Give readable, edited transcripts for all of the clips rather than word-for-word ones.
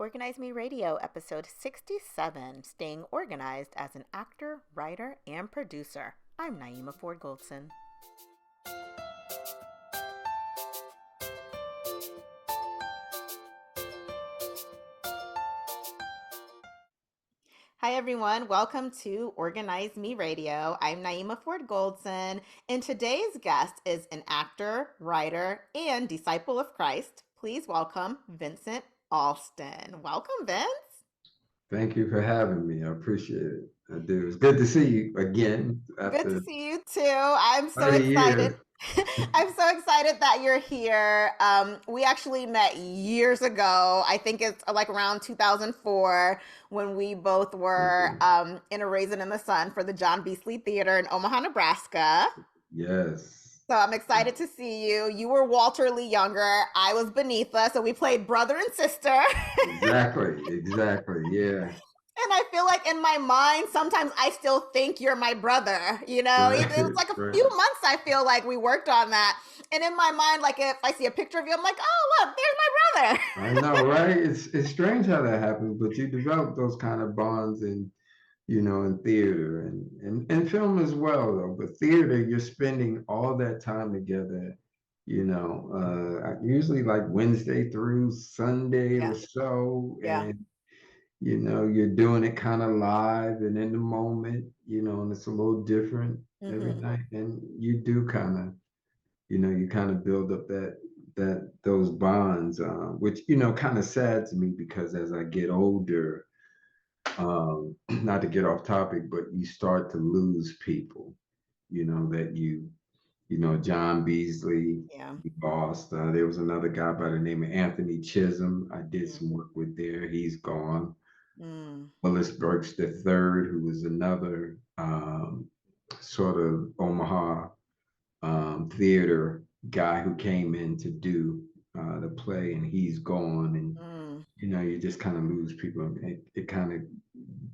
Organize Me Radio, episode 67, Staying Organized as an Actor, Writer, and Producer. I'm Naeemah Goldson. Hi, everyone. Welcome to Organize Me Radio. I'm Naeemah Goldson, and today's guest is an actor, writer, and disciple of Christ. Please welcome Vincent Alston. Welcome, Vince. Thank you for having me. I appreciate it. I do. It's good to see you again Good to after see you too. I'm so 30 excited. years. I'm so excited that you're here. We actually met years ago. I think it's like around 2004 when we both were Okay. in a Raisin in the Sun for the John Beasley Theatre in Omaha, Nebraska. Yes. So I'm excited to see you. You were Walter Lee Younger. I was Beneatha. So we played brother and sister. Exactly. Yeah. And I feel like in my mind, sometimes I still think you're my brother. You know, it was Right. like a Right. few months I feel like we worked on that. And in my mind, like if I see a picture of you, I'm like, oh, look, there's my I brother. know, right? It's strange how that happens, but you develop those kind of bonds in theater and film as well, though. But theater, you're spending all that time together, usually like Wednesday through Sunday or Yeah, so. yeah. And you're doing it kind of live and in the moment, and it's a little different every Mm-hmm. night. And you do kind of, you kind of build up those bonds, which, kind of sad to me because as I get older, not to get off topic, but you start to lose people, that John Beasley, Yeah. we lost. There was another guy by the name of Anthony Chisholm. I did Mm, some work with there. He's gone. mm, Willis Burks the third, who was another sort of Omaha theater guy who came in to do the play, and he's gone. And mm. you just kind of lose people. It kind of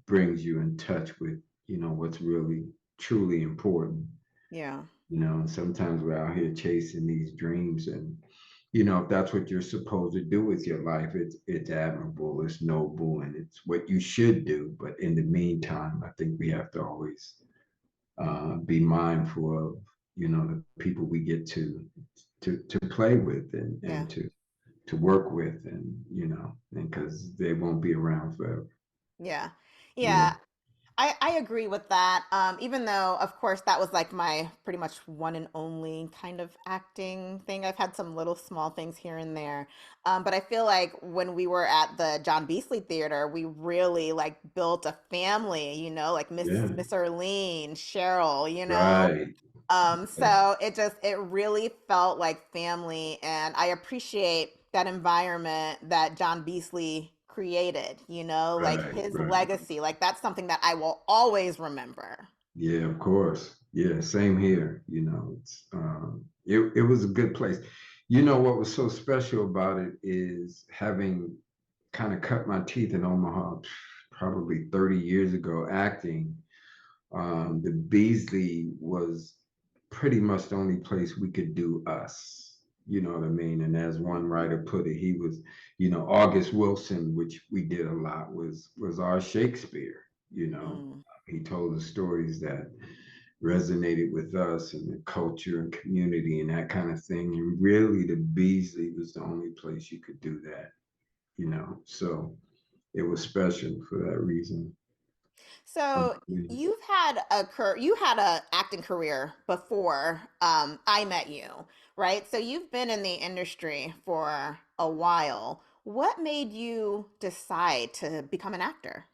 brings you in touch with what's really truly important. Yeah. And sometimes we're out here chasing these dreams, and if that's what you're supposed to do with your life, it's admirable, it's noble, and it's what you should do. But in the meantime, I think we have to always be mindful of the people we get to play with Yeah. and to work with, and and because they won't be around forever. Yeah. Yeah. Yeah. I agree with that. Even though, of course, that was like my pretty much one and only kind of acting thing. I've had some little small things here and there. But I feel like when we were at the John Beasley Theater, we really like built a family, like Yeah. Miss Erlene, Cheryl, Right. So it really felt like family. And I appreciate that environment that John Beasley created, like Right. his Right. legacy. Like that's something that I will always remember. Yeah, of course. Yeah, same here. It was a good place. What was so special about it is having kind of cut my teeth in Omaha probably 30 years ago acting. The Beasley was pretty much the only place we could do us. You know what I mean? And as one writer put it, he was, August Wilson, which we did a lot, was our Shakespeare. You know, Mm, he told the stories that resonated with us and the culture and community and that kind of thing. And really, the Beasley was the only place you could do that. So it was special for that reason. So you had a acting career before I met you, right? So you've been in the industry for a while. What made you decide to become an actor?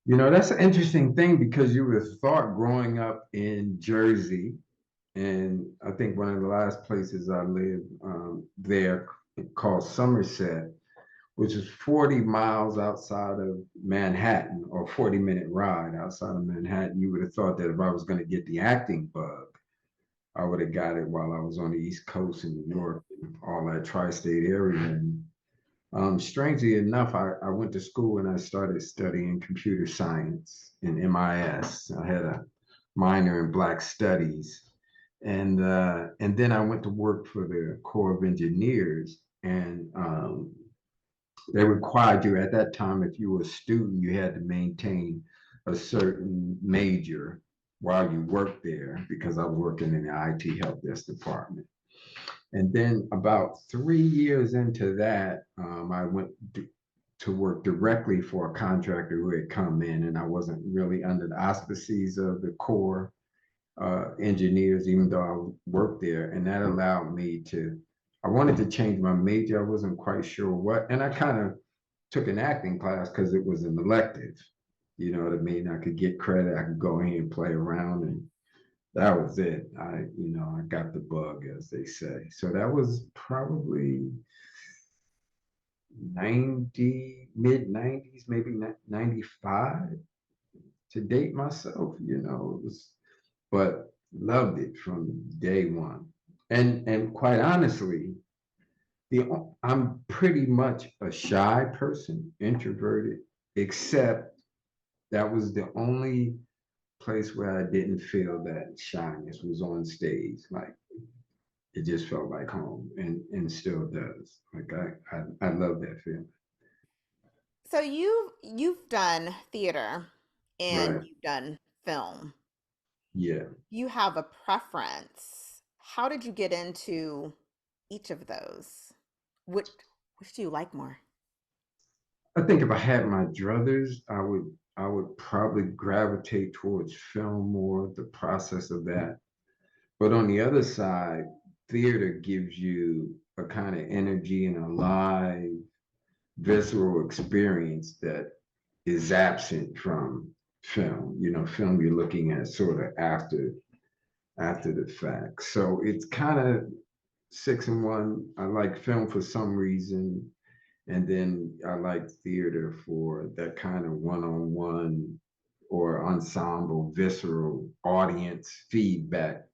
That's an interesting thing because you would have thought growing up in Jersey, and I think one of the last places I lived there called Somerset, which is 40 miles outside of Manhattan, or 40-minute ride outside of Manhattan. You would have thought that if I was going to get the acting bug, I would have got it while I was on the East Coast in New Mm, York and all that tri-state area. And strangely enough, I went to school and I started studying computer science in MIS. I had a minor in Black Studies, and then I went to work for the Corps of Engineers, and they required you at that time, if you were a student, you had to maintain a certain major while you worked there, because I was working in the IT help desk department. And then about 3 years into that, I went to work directly for a contractor who had come in, and I wasn't really under the auspices of the core engineers, even though I worked there. And that allowed me to, I wanted to change my major. I wasn't quite sure what, and I kind of took an acting class because it was an elective. You know what I mean? I could get credit. I could go in and play around, and that was it. I got the bug, as they say. So that was probably 90, mid 90s, maybe 95 to date myself. It was, but loved it from day one. And quite honestly, the I'm pretty much a shy person, introverted, except that was the only place where I didn't feel that shyness was on stage. Like it just felt like home, and still does. Like I love that feeling. So you've done theater and Right. you've done film. Yeah. You have a preference. How did you get into each of those? Which which do you like more? I think if I had my druthers, I would probably gravitate towards film more, the process of that. But on the other side, theater gives you a kind of energy and a live, visceral experience that is absent from film. Film you're looking at sort of after the fact. So it's kind of six in one. I like film for some reason, and then I like theater for that kind of one-on-one or ensemble, visceral audience feedback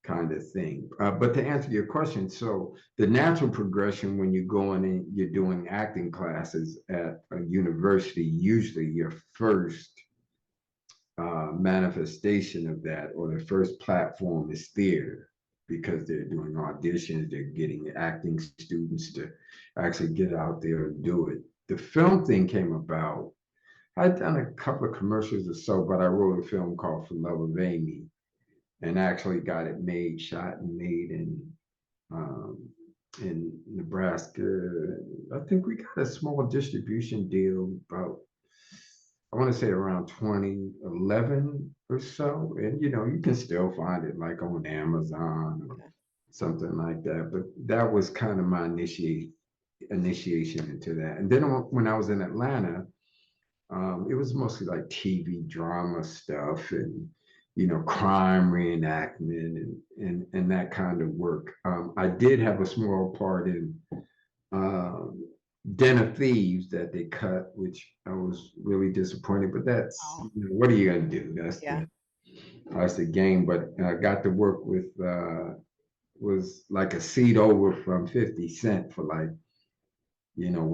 kind of thing. But to answer your question, so the natural progression when you're going in, you're doing acting classes at a university, usually your first manifestation of that, or the first platform, is theater, because they're doing auditions, they're getting acting students to actually get out there and do it. The film thing came about. I'd done a couple of commercials or so, but I wrote a film called For Love of Amy, and actually got it made, shot and made um, in Nebraska. I think we got a small distribution deal about, I want to say around 2011 or so. And you can still find it like on Amazon or Okay. something like that. But that was kind of my initiation into that. And then when I was in Atlanta, it was mostly like TV drama stuff, and crime reenactment, and that kind of work. I did have a small part in um, Den of Thieves that they cut, which I was really disappointed. But that's, Oh, what are you gonna do? That's yeah. the game. But I got to work with, was like a seat over from 50 Cent for like,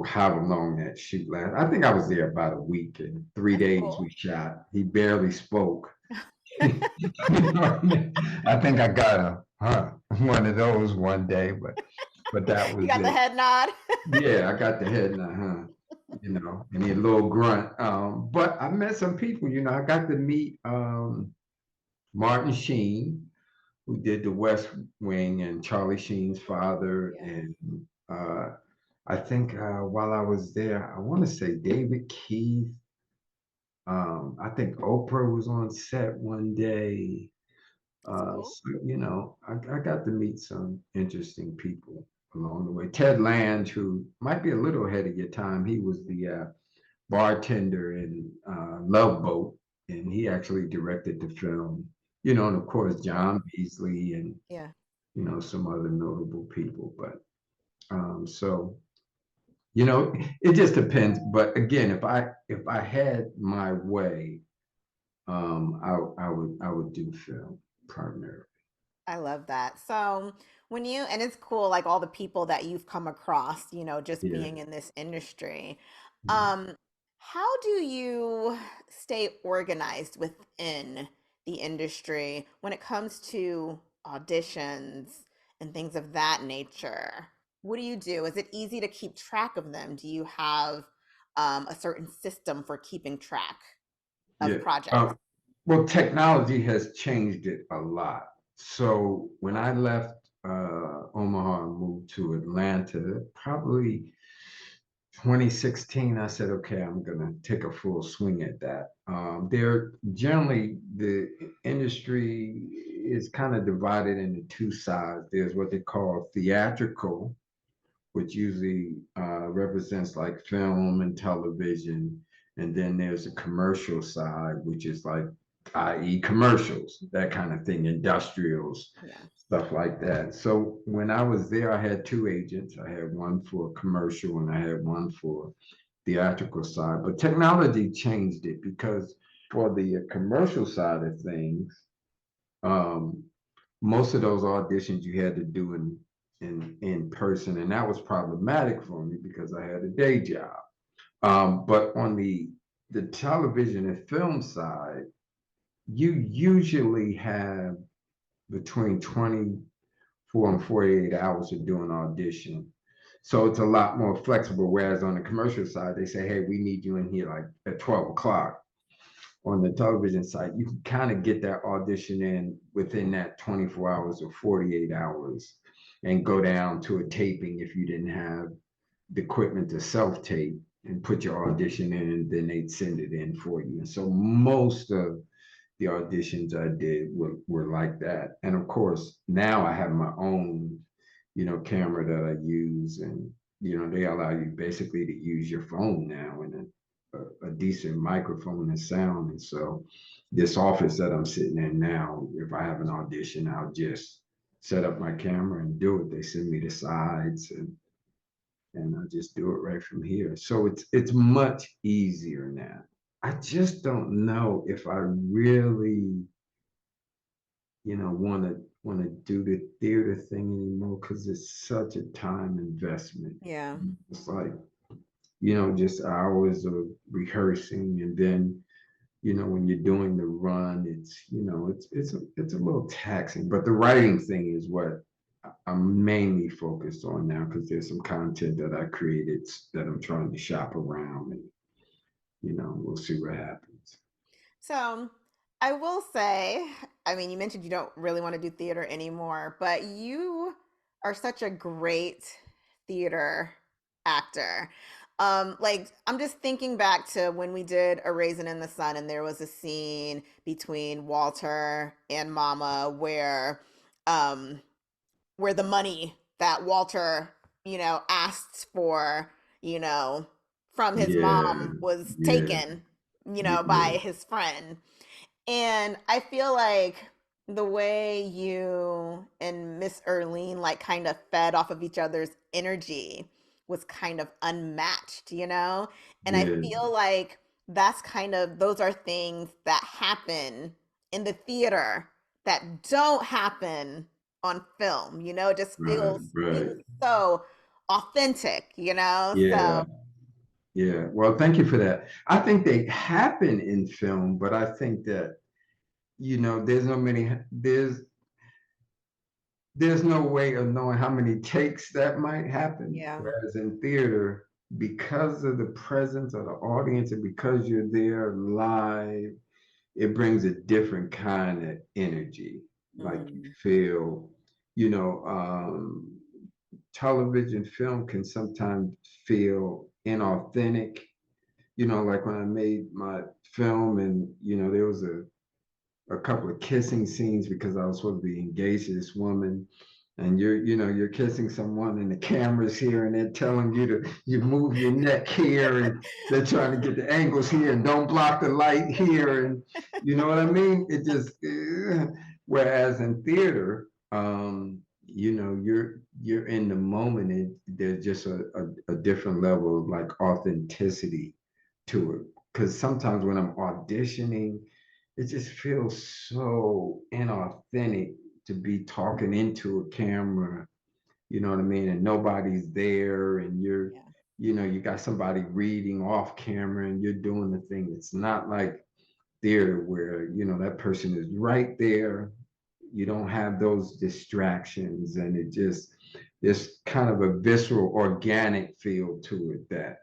how long that shoot lasted. I think I was there about a week, and three That's days we cool. shot. He barely spoke. I think I got one of those one day, but that You was got the it. head nod. Yeah, I got the head in and a little grunt. But I met some people. I got to meet Martin Sheen, who did The West Wing, and Charlie Sheen's father, Yeah. and uh, I think while I was there, I want to say David Keith. I think Oprah was on set one day. That's cool. So, I got to meet some interesting people along the way. Ted Land, who might be a little ahead of your time, he was the bartender in Love Boat, and he actually directed the film. And of course John Beasley, and Yeah. some other notable people. But so you know, it just depends. But again, if I had my way, I would do film primarily. I love that. So when you, and it's cool, like all the people that you've come across, just Yeah. being in this industry. Yeah. Um, how do you stay organized within the industry when it comes to auditions and things of that nature? what do you do? Is it easy to keep track of them? Do you have a certain system for keeping track Yeah. of projects? Well, technology has changed it a lot. So when I left Omaha and moved to Atlanta, probably 2016, I said, okay, I'm gonna take a full swing at that. There generally the industry is kind of divided into two sides. There's what they call theatrical, which usually represents like film and television. And then there's a commercial side, which is like, i.e., commercials, that kind of thing, industrials, Yeah. stuff like that. So when I was there, I had two agents. I had one for commercial and I had one for theatrical side. But technology changed it because for the commercial side of things, um, most of those auditions you had to do in person, and that was problematic for me because I had a day job. But on the television and film side, you usually have between 24 and 48 hours to do an audition. So it's a lot more flexible. Whereas on the commercial side, they say, hey, we need you in here like at 12 o'clock. On the television side, you can kind of get that audition in within that 24 hours or 48 hours and go down to a taping if you didn't have the equipment to self-tape and put your audition in, and then they'd send it in for you. And so most of the auditions I did were like that. And of course, now I have my own, camera that I use, and they allow you basically to use your phone now and a decent microphone and sound. And so this office that I'm sitting in now, if I have an audition, I'll just set up my camera and do it. They send me the sides and I just do it right from here. So it's much easier now. I just don't know if I really, want to do the theater thing anymore because it's such a time investment. Yeah. It's like, just hours of rehearsing, and then, when you're doing the run, it's a little taxing. But the writing thing is what I'm mainly focused on now because there's some content that I created that I'm trying to shop around, and we'll see what happens. So I will say, I mean, you mentioned you don't really want to do theater anymore, but you are such a great theater actor. Like I'm just thinking back to when we did A Raisin in the Sun, and there was a scene between Walter and Mama um, where the money that Walter, asked for, you know, from his Yeah, mom was yeah, taken, by yeah, his friend. And I feel like the way you and Miss Erlene like kind of fed off of each other's energy was kind of unmatched, you know? And I yeah. feel like that's kind of those are things that happen in the theater that don't happen on film, It just Right, feels right. so authentic, So Yeah, yeah. Well, thank you for that. I think they happen in film, but I think that, there's no way of knowing how many takes that might happen. yeah, Whereas in theater, because of the presence of the audience and because you're there live, it brings a different kind of energy. Like you mm, feel, you know, um, television film can sometimes feel inauthentic. Like when I made my film, and there was a couple of kissing scenes because I was supposed to be engaged to this woman, and you're kissing someone and the camera's here and they're telling you to you move your neck here, and they're trying to get the angles here and don't block the light here, and you know what I mean? It just whereas in theater, you're in the moment, and there's just a different level of like authenticity to it. Because sometimes when I'm auditioning, it just feels so inauthentic to be talking into a camera, you know what I mean? And nobody's there, and yeah, you got somebody reading off camera and you're doing the thing. It's not like theater where, that person is right there. You don't have those distractions, and it's kind of a visceral, organic feel to it that,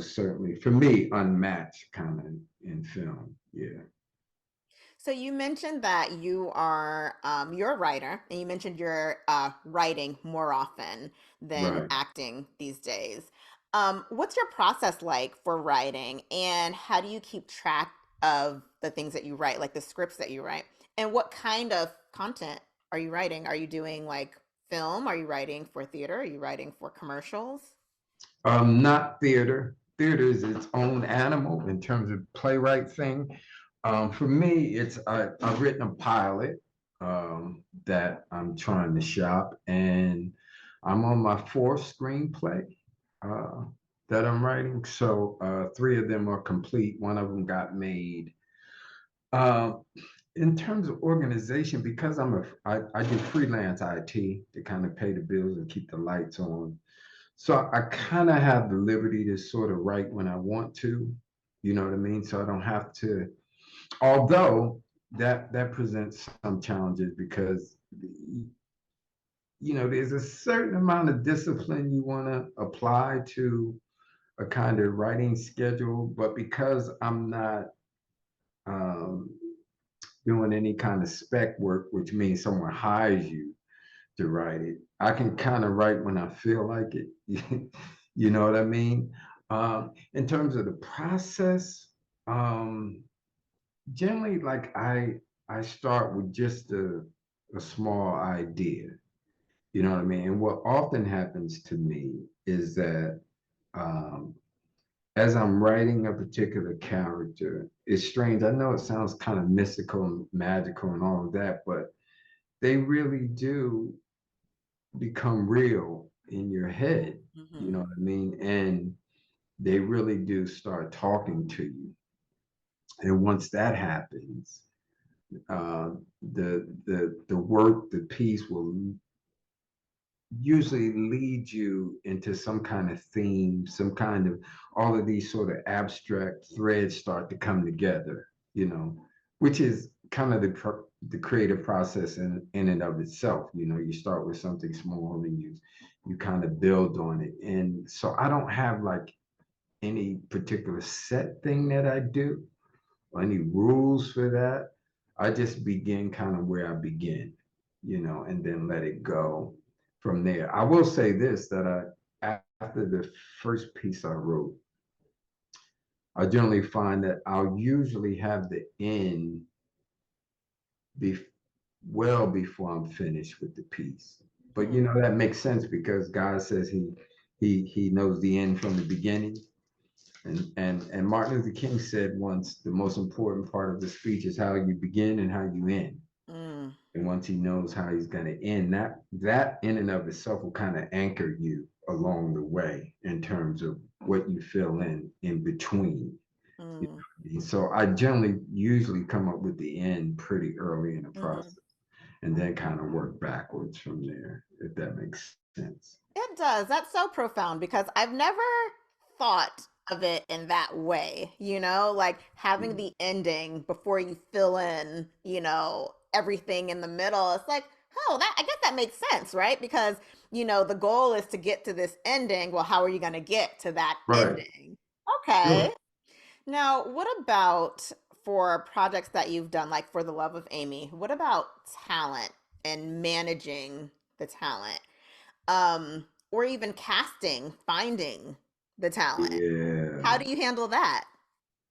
certainly for me, unmatched kind of in film. Yeah. So you mentioned that you're a writer, and you mentioned you're writing more often than Right. acting these days. What's your process like for writing, and how do you keep track of the things that you write, like the scripts that you write? And what kind of content are you writing? Are you doing like film? Are you writing for theater? Are you writing for commercials? Not theater. Theater is its own animal in terms of playwright thing. For me, I've written a pilot that I'm trying to shop, and I'm on my fourth screenplay uh, that I'm writing. So three of them are complete. One of them got made. Uh, in terms of organization, because I do freelance IT to kind of pay the bills and keep the lights on. So I kind of have the liberty to sort of write when I want to, you know what I mean? So I don't have to, although that presents some challenges because there's a certain amount of discipline you want to apply to a kind of writing schedule, but because I'm not um, doing any kind of spec work, which means someone hires you to write it. I can kind of write when I feel like it. You know what I mean? In terms of the process, um, generally, like I start with just a small idea. You know what I mean? And what often happens to me is that um, as I'm writing a particular character, it's strange. I know it sounds kind of mystical and magical and all of that, but they really do become real in your head. You Hmm. know what I mean? And they really do start talking to you. And once that happens, the work, the piece will usually lead you into some kind of theme, some kind of all of these sort of abstract threads start to come together, which is kind of the creative process in and of itself. You start with something small and you kind of build on it. And so I don't have like any particular set thing that I do or any rules for that. I just begin kind of where I begin, and then let it go from there. I will say this that after the first piece I wrote, I generally find that I'll usually have the end be well before I'm finished with the piece. But Hmm. that makes sense because God says he knows the end from the beginning. And Martin Luther King said once, the most important part of the speech is how you begin and how you end. Mm, And once he knows how he's going to end, that in and of itself will kind of anchor you along the way in terms of what you fill in between. You mm, know? So I generally usually come up with the end pretty early in the mhm. process and then kind of work backwards from there, if that makes sense. It does. That's so profound because I've never thought of it in that way, like having Mm. the ending before you fill in, everything in the middle. It's like, oh, that I guess that makes sense, right? Because, the goal is to get to this ending. Well, how are you going to get to that Right. ending? Okay. Sure. Now, what about for projects that you've done, like for The Love of Amy? What about talent and managing the talent? Or even casting, finding the talent. How Yeah. do you handle that?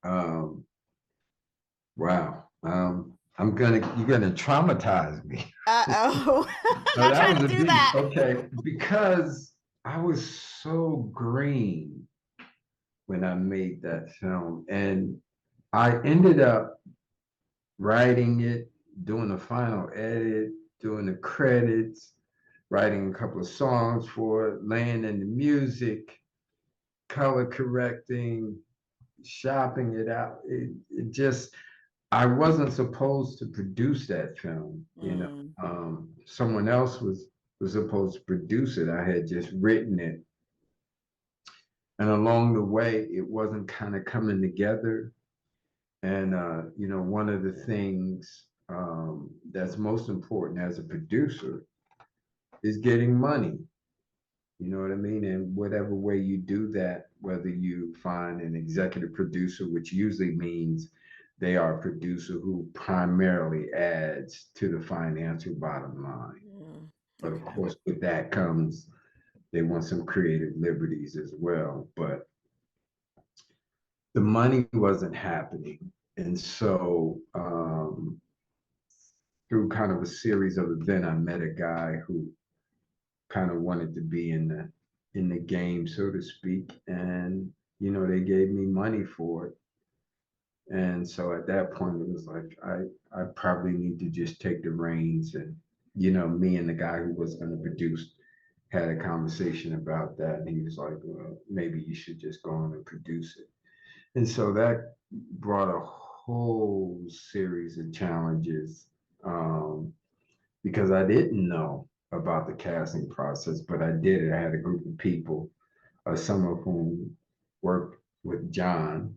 Um, wow. You're gonna traumatize me. Uh-oh. No, Not that trying was to a do beat. that. Okay, because I was so green when I made that film, and I ended up writing it, doing the final edit, doing the credits, writing a couple of songs for it, laying in the music, color correcting, shopping it out. It just I wasn't supposed to produce that film. Mm, Someone else was supposed to produce it. I had just written it, and along the way, it wasn't kind of coming together. And one of the things that's most important as a producer is getting money. You know what I mean? And whatever way you do that, whether you find an executive producer, which usually means they are a producer who primarily adds to the financial bottom line. Mm, But of okay. course, with that comes they want some creative liberties as well. But the money wasn't happening. And so through kind of a series of events, I met a guy who kind of wanted to be in the game, so to speak. And they gave me money for it. And so at that point, it was like I probably need to just take the reins. And me and the guy who was going to produce had a conversation about that, and he was like, "Well, maybe you should just go on and produce it." And so that brought a whole series of challenges um, because I didn't know about the casting process, but I did it. I had a group of people, some of whom worked with John.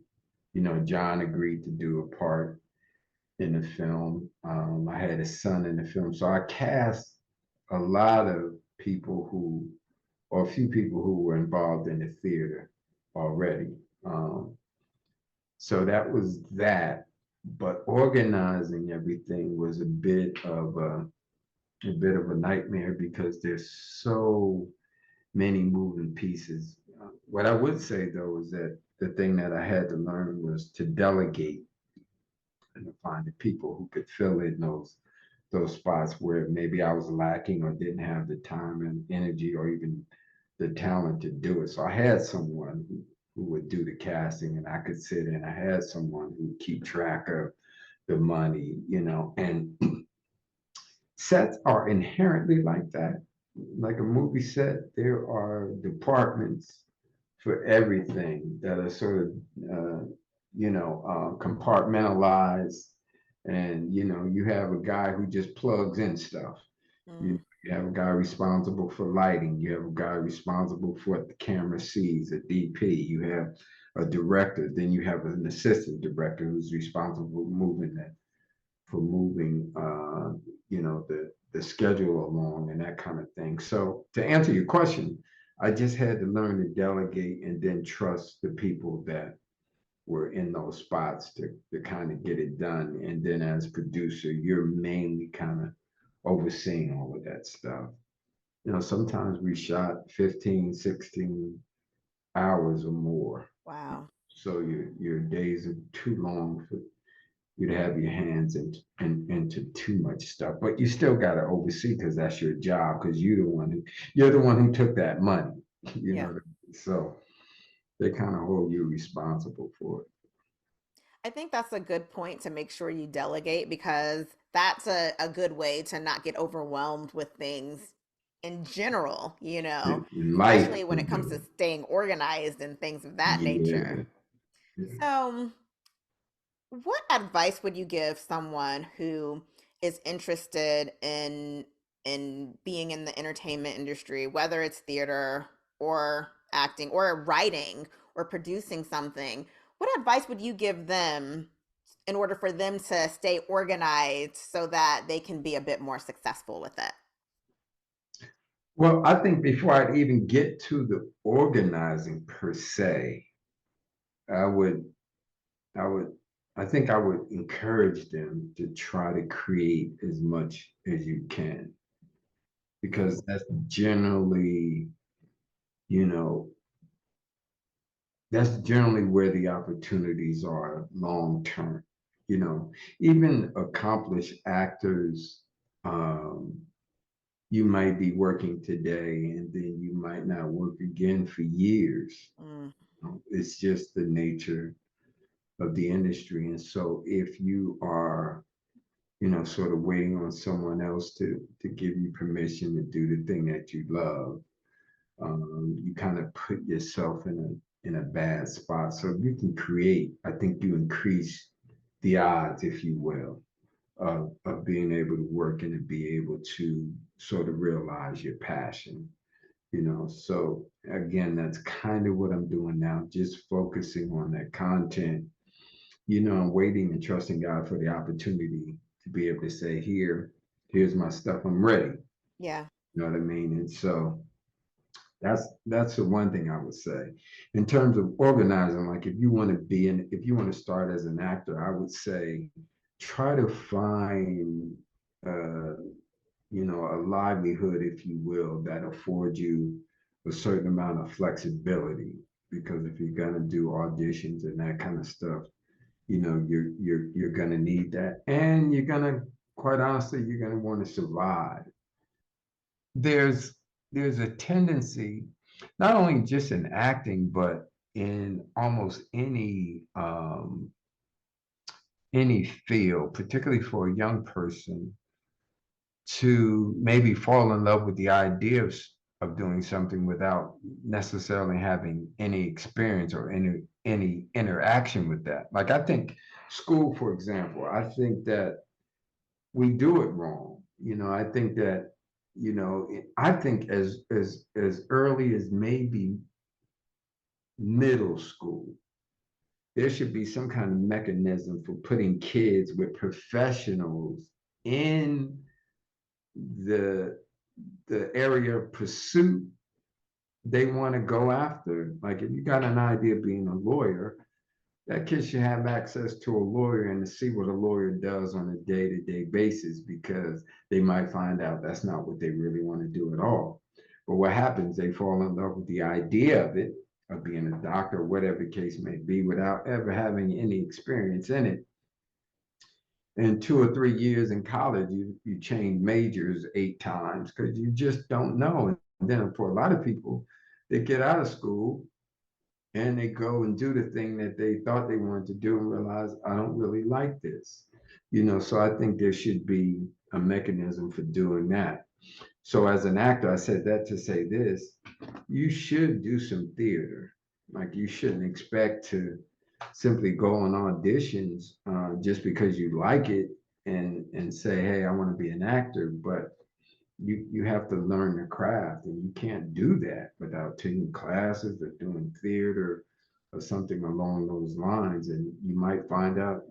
John agreed to do a part in the film. I had a son in the film. So I cast a lot of people or a few people who were involved in the theater already. So that was that. But organizing everything was a bit of a nightmare because there's so many moving pieces. What I would say though is that the thing that I had to learn was to delegate and to find the people who could fill in those spots where maybe I was lacking or didn't have the time and energy or even the talent to do it. So I had someone who would do the casting and I could sit in. I had someone who would keep track of the money, and sets are inherently like that. Like a movie set, there are departments for everything that are sort of, compartmentalized. And, you have a guy who just plugs in stuff. You, Mm, you have a guy responsible for lighting. You have a guy responsible for what the camera sees, a DP. You have a director. Then you have an assistant director who's responsible for moving the schedule along and that kind of thing. So to answer your question, I just had to learn to delegate and then trust the people that were in those spots to kind of get it done. And then as producer, you're mainly kind of overseeing all of that stuff. Sometimes we shot 15, 16 hours or more. wow. So your days are too long for you'd have your hands into too much stuff, but you still got to oversee because that's your job. Because you're the one who took that money, you Yeah. know. So they kind of hold you responsible for it. I think that's a good point to make sure you delegate because that's a good way to not get overwhelmed with things in general, In life, especially when it comes to staying organized and things of that nature. yeah, yeah. So, what advice would you give someone who is interested in being in the entertainment industry, whether it's theater or acting or writing or producing something? What advice would you give them in order for them to stay organized so that they can be a bit more successful with it? Well, I think before I'd even get to the organizing per se, I would, I would, I think I would encourage them to try to create as much as you can Mm, because you know, that's generally where the opportunities are long term. Even accomplished actors, um, you might be working today and then you might not work again for years. mm, It's just the nature of the industry. And so if you are, sort of waiting on someone else to give you permission to do the thing that you love, you kind of put yourself in a bad spot. So if you can create, I think you increase the odds, if you will, of being able to work and to be able to sort of realize your passion. So again, that's kind of what I'm doing now, just focusing on that content, and waiting and trusting God for the opportunity to be able to say, here's my stuff, I'm ready. yeah. You know what I mean? And so That's the one thing I would say. In terms of organizing, like if you want to be in, if you want to start as an actor, I would say try to find uh, a livelihood, if you will, that affords you a certain amount of flexibility. Because if you're gonna do auditions and that kind of stuff, you're gonna need that, and you're gonna, quite honestly, you're gonna want to survive. There's there's a tendency, not only just in acting, but in almost any field, particularly for a young person, to maybe fall in love with the idea of doing something without necessarily having any experience or any interaction with that. Like I think school, for example, I think that we do it wrong. I think that, I think as early as maybe middle school, there should be some kind of mechanism for putting kids with professionals in the the area of pursuit they want to go after. Like if you got an idea of being a lawyer, that kid should have access to a lawyer and to see what a lawyer does on a day-to-day basis, because they might find out that's not what they really want to do at all. But what happens, they fall in love with the idea of it, of being a doctor, whatever the case may be, without ever having any experience in it. In 2 or 3 years in college, you change majors 8 times because you just don't know. And then for a lot of people, they get out of school and they go and do the thing that they thought they wanted to do and realize, I don't really like this. So I think there should be a mechanism for doing that. So as an actor, I said that to say this: you should do some theater. Like you shouldn't expect to simply go on auditions just because you like it and say, hey, I want to be an actor. But you have to learn the craft, and you can't do that without taking classes or doing theater or something along those lines. And you might find out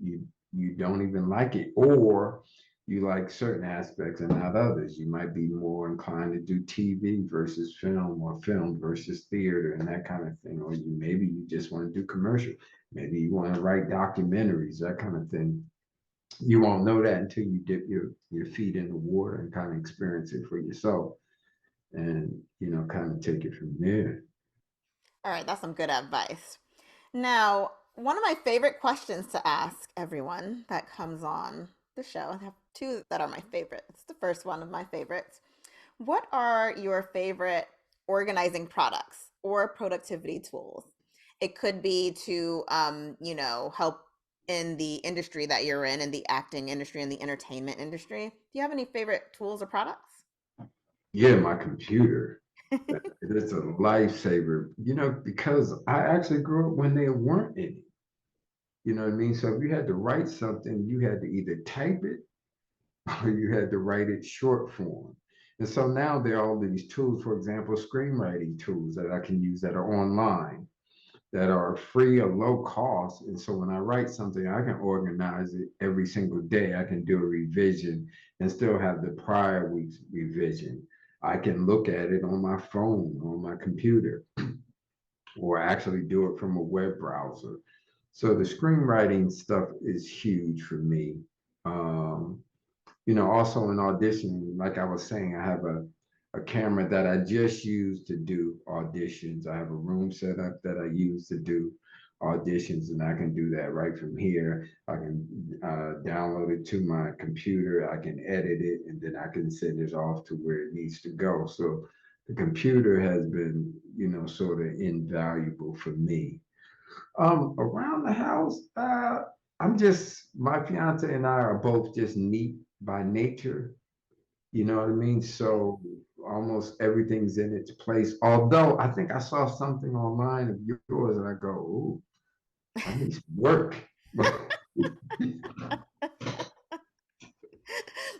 you don't even like it, or you like certain aspects and not others. You might be more inclined to do TV versus film, or film versus theater, and that kind of thing. Or maybe you just want to do commercial. Maybe you want to write documentaries, that kind of thing. You won't know that until you dip your feet in the water and kind of experience it for yourself, and kind of take it from there. All right, that's some good advice. Now, one of my favorite questions to ask everyone that comes on the show, I have two that are my favorites. The first one of my favorites: what are your favorite organizing products or productivity tools? It could be to, help in the industry that you're in the acting industry and the entertainment industry. Do you have any favorite tools or products? Yeah, my computer, it's a lifesaver, because I actually grew up when there weren't any. You know what I mean? So if you had to write something, you had to either type it or you had to write it short form. And so now there are all these tools, for example, screenwriting tools that I can use that are online, that are free or low cost. And so when I write something, I can organize it every single day. I can do a revision and still have the prior week's revision. I can look at it on my phone, on my computer, or actually do it from a web browser. So the screenwriting stuff is huge for me. Um, also in auditioning, like I was saying, I have a camera that I just use to do auditions. I have a room set up that I use to do auditions, and I can do that right from here. I can download it to my computer, I can edit it, and then I can send it off to where it needs to go. So the computer has been, sort of invaluable for me. Around the house, my fiance and I are both just neat by nature. You know what I mean? So almost everything's in its place. Although I think I saw something online of yours and I go, "Ooh, I need some work."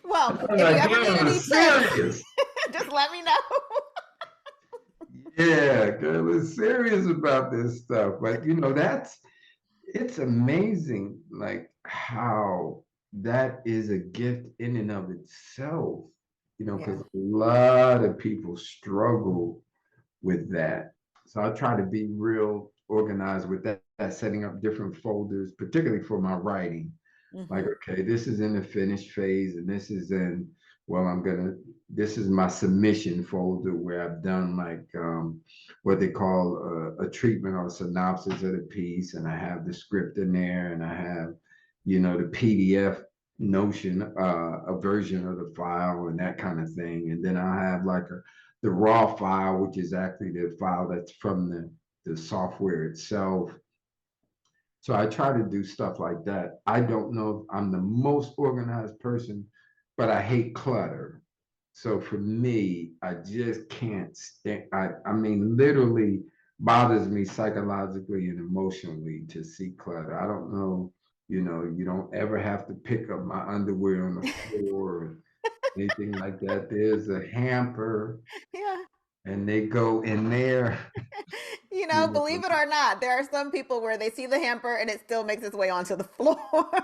Well, I'm if you like, ever girl, need any it's tips, serious. just let me know. Yeah, girl, it's serious about this stuff. But it's amazing, like how that is a gift in and of itself. Yeah. Because a lot of people struggle with that. So I try to be real organized with that, setting up different folders, particularly for my writing. Like, Hmm. okay, this is in the finished phase, and this is in, well, this is my submission folder where I've done like what they call a treatment or a synopsis of the piece, and I have the script in there, and I have, the PDF notion, a version of the file and that kind of thing. And then I have like the raw file, which is actually the file that's from the software itself. So I try to do stuff like that. I don't know if I'm the most organized person, but I hate clutter. So for me, I just can't stand. I mean, literally bothers me psychologically and emotionally to see clutter. I don't know. You don't ever have to pick up my underwear on the floor or anything like that. There's a hamper, Yeah. and they go in there. You Believe know, it or not, there are some people where they see the hamper and it still makes its way onto the floor.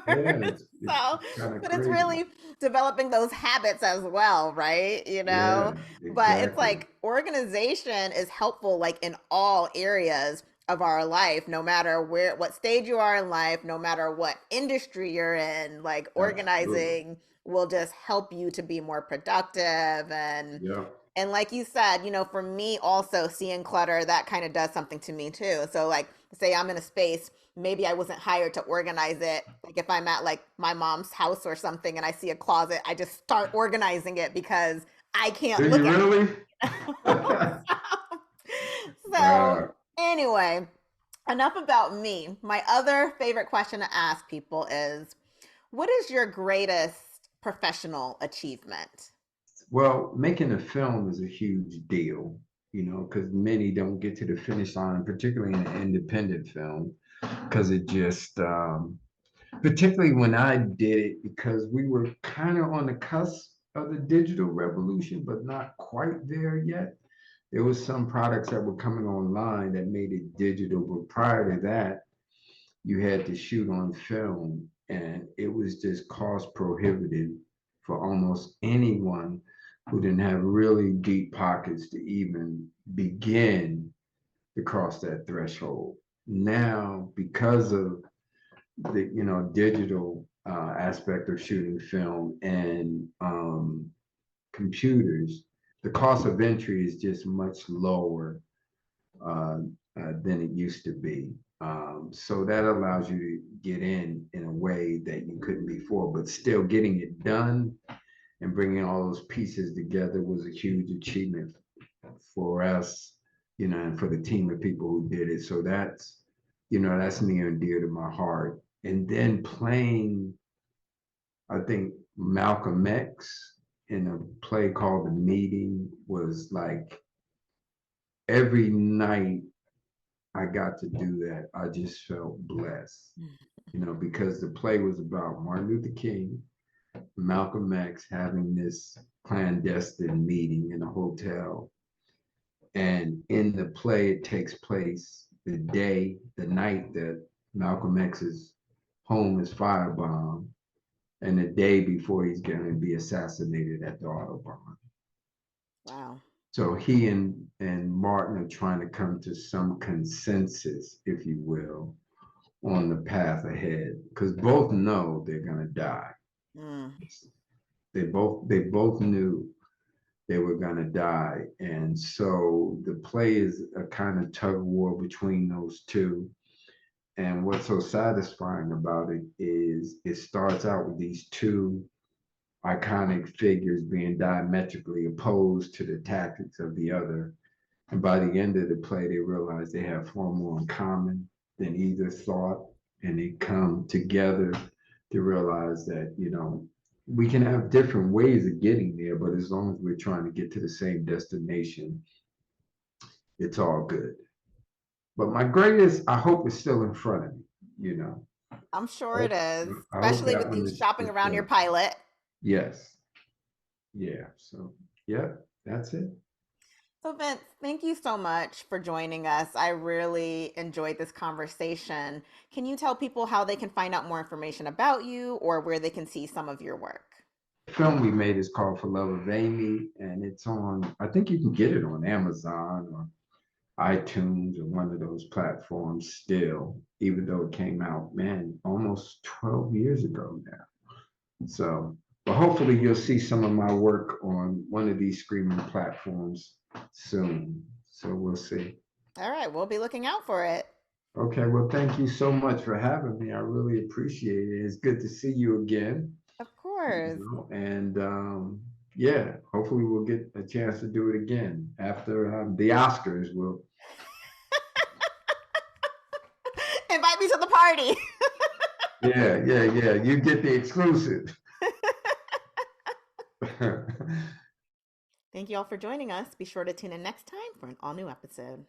yeah, it's So, kind of but it's crazy. really developing those habits as well, right? Yeah, But it's exactly. like organization is helpful like in all areas of our life, no matter what stage you are in life, no matter what industry you're in, like Absolutely. organizing will just help you to be more productive Yeah. and like you said, for me also seeing clutter, that kind of does something to me too. So like say I'm in a space, maybe I wasn't hired to organize it. Like if I'm at like my mom's house or something and I see a closet, I just start organizing it because I can't Do look you at really? it. So Wow. anyway, enough about me. My other favorite question to ask people is, what is your greatest professional achievement? Well, making a film is a huge deal, because many don't get to the finish line, particularly in an independent film, because it just, particularly when I did it, because we were kind of on the cusp of the digital revolution, but not quite there yet. There was some products that were coming online that made it digital, but prior to that, you had to shoot on film, and it was just cost prohibitive for almost anyone who didn't have really deep pockets to even begin to cross that threshold. Now, because of the digital aspect of shooting film and computers, the cost of entry is just much lower uh, than it used to be. So that allows you to get in a way that you couldn't before, but still getting it done and bringing all those pieces together was a huge achievement for us, and for the team of people who did it. So that's near and dear to my heart. And then playing, I think Malcolm X in a play called The Meeting was like every night I got to do that. I just felt blessed, because the play was about Martin Luther King, Malcolm X having this clandestine meeting in a hotel. And in the play, it takes place the night that Malcolm X's home is firebombed, and the day before he's going to be assassinated at the Autobahn. Wow. So he and Martin are trying to come to some consensus, if you will, on the path ahead, because both know they're going to die. Mm. They both knew they were going to die, and so the play is a kind of tug of war between those two. And what's so satisfying about it is it starts out with these two iconic figures being diametrically opposed to the tactics of the other. And by the end of the play, they realize they have far more in common than either thought. And they come together to realize that, we can have different ways of getting there, but as long as we're trying to get to the same destination, it's all good. But my greatest, I hope, is still in front of me, you know. I'm sure it Hope, is, I hope especially that with one you is, shopping is around your still, pilot. yes. Yeah. So, yeah, that's it. So, Vince, thank you so much for joining us. I really enjoyed this conversation. Can you tell people how they can find out more information about you or where they can see some of your work? The film we made is called For Love of Amy, and it's on, I think you can get it on Amazon or iTunes or one of those platforms still, even though it came out, man, almost 12 years ago now. So, but hopefully you'll see some of my work on one of these streaming platforms soon. So we'll see. All right, we'll be looking out for it. Okay, well, thank you so much for having me. I really appreciate it. It's good to see you again. Of course. And yeah, hopefully we'll get a chance to do it again after the Oscars. Will Invite me to the party. yeah. You get the exclusive. Thank you all for joining us. Be sure to tune in next time for an all new episode.